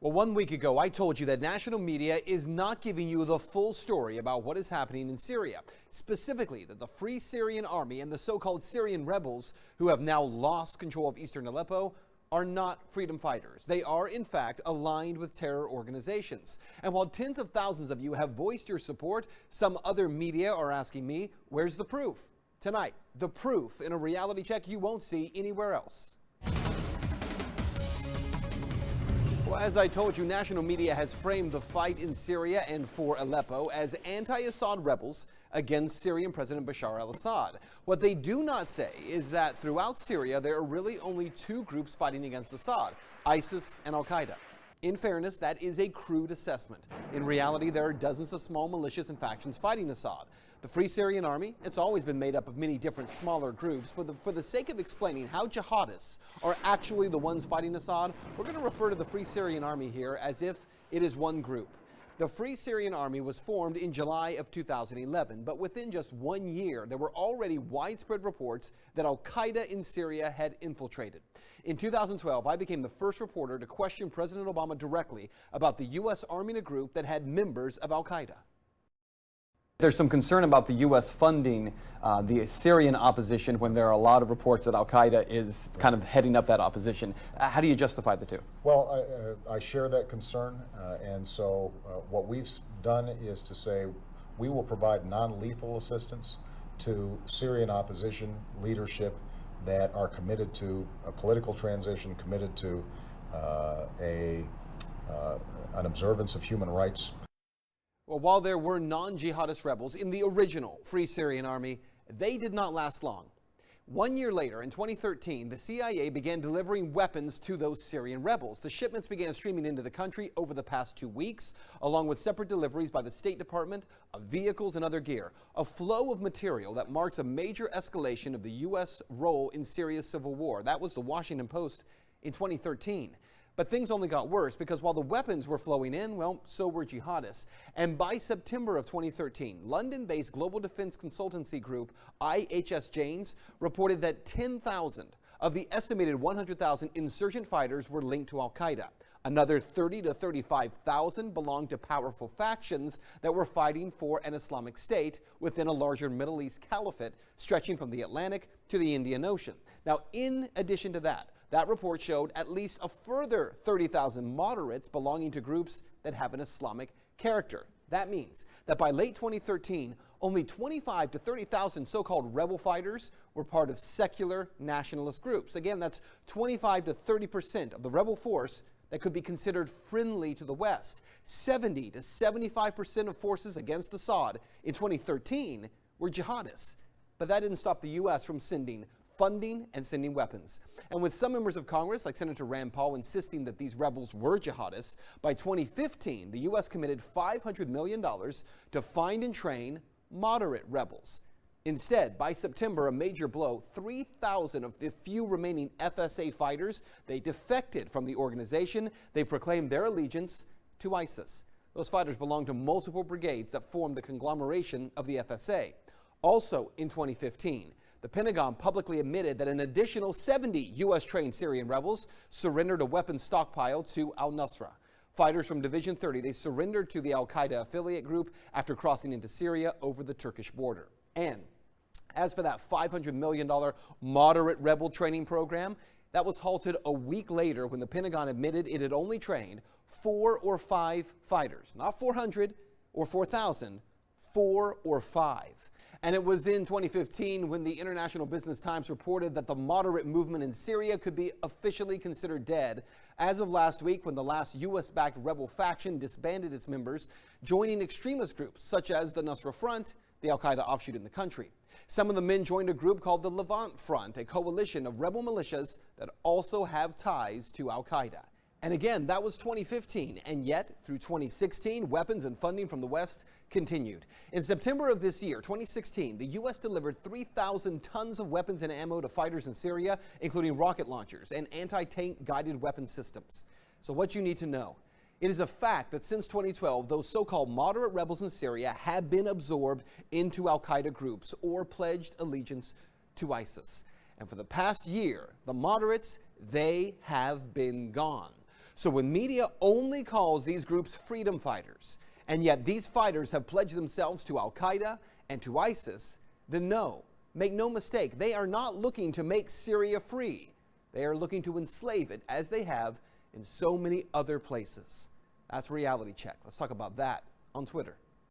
Well, 1 week ago, I told you that national media is not giving you the full story about what is happening in Syria. Specifically, that the Free Syrian Army and the so-called Syrian rebels who have now lost control of eastern Aleppo are not freedom fighters. They are, in fact, aligned with terror organizations. And while tens of thousands of you have voiced your support, some other media are asking me, where's the proof? Tonight, the proof in a reality check you won't see anywhere else. Well, as I told you, national media has framed the fight in Syria and for Aleppo as anti-Assad rebels against Syrian President Bashar al-Assad. What they do not say is that throughout Syria, there are really only two groups fighting against Assad, ISIS and Al-Qaïda. In fairness, that is a crude assessment. In reality, there are dozens of small militias and factions fighting Assad. The Free Syrian Army, it's always been made up of many different smaller groups, but for the sake of explaining how jihadists are actually the ones fighting Assad, we're going to refer to the Free Syrian Army here as if it is one group. The Free Syrian Army was formed in July of 2011, but within just 1 year, there were already widespread reports that Al-Qaïda in Syria had infiltrated. In 2012, I became the first reporter to question President Obama directly about the U.S. arming a group that had members of Al-Qaïda. There's some concern about the U.S. funding the Syrian opposition when there are a lot of reports that Al-Qaïda is kind of heading up that opposition. How do you justify the two? Well, I share that concern, and so what we've done is to say we will provide non-lethal assistance to Syrian opposition leadership that are committed to a political transition, committed to an observance of human rights. Well, while there were non-jihadist rebels in the original Free Syrian Army, they did not last long. 1 year later, in 2013, the CIA began delivering weapons to those Syrian rebels. The shipments began streaming into the country over the past 2 weeks, along with separate deliveries by the State Department of vehicles and other gear. A flow of material that marks a major escalation of the U.S. role in Syria's civil war. That was the Washington Post in 2013. But things only got worse because while the weapons were flowing in, well, so were jihadists. And by September of 2013, London-based global defense consultancy group IHS Janes reported that 10,000 of the estimated 100,000 insurgent fighters were linked to Al-Qaïda. Another 30 to 35,000 belonged to powerful factions that were fighting for an Islamic State within a larger Middle East caliphate stretching from the Atlantic to the Indian Ocean. Now, in addition to that report showed at least a further 30,000 moderates belonging to groups that have an Islamic character. That means that by late 2013, only 25 to 30,000 so-called rebel fighters were part of secular nationalist groups. Again, that's 25 to 30% of the rebel force that could be considered friendly to the West. 70 to 75% of forces against Assad in 2013 were jihadists. But that didn't stop the U.S. from sending funding and sending weapons. And with some members of Congress, like Senator Rand Paul, insisting that these rebels were jihadists, by 2015, the U.S. committed $500 million to find and train moderate rebels. Instead, by September, a major blow, 3,000 of the few remaining FSA fighters, they defected from the organization. They proclaimed their allegiance to ISIS. Those fighters belong to multiple brigades that form the conglomeration of the FSA. Also in 2015, the Pentagon publicly admitted that an additional 70 U.S.-trained Syrian rebels surrendered a weapons stockpile to al-Nosra. Fighters from Division 30, they surrendered to the Al-Qaïda affiliate group after crossing into Syria over the Turkish border. And as for that $500 million moderate rebel training program, that was halted a week later when the Pentagon admitted it had only trained 4 or 5 fighters. Not 400 or 4,000, 4 or 5. And it was in 2015 when the International Business Times reported that the moderate movement in Syria could be officially considered dead. As of last week, when the last U.S.-backed rebel faction disbanded its members, joining extremist groups such as the Nosra Front, the Al-Qaïda offshoot in the country. Some of the men joined a group called the Levant Front, a coalition of rebel militias that also have ties to Al-Qaïda. And again, that was 2015, and yet through 2016, weapons and funding from the West continued. In September of this year, 2016, the U.S. delivered 3,000 tons of weapons and ammo to fighters in Syria, including rocket launchers and anti-tank guided weapon systems. So what you need to know, it is a fact that since 2012, those so-called moderate rebels in Syria have been absorbed into Al-Qaïda groups or pledged allegiance to ISIS. And for the past year, the moderates, they have been gone. So when media only calls these groups freedom fighters, and yet these fighters have pledged themselves to Al-Qaïda and to ISIS, then no, make no mistake, they are not looking to make Syria free. They are looking to enslave it, as they have in so many other places. That's Reality Check. Let's talk about that on Twitter.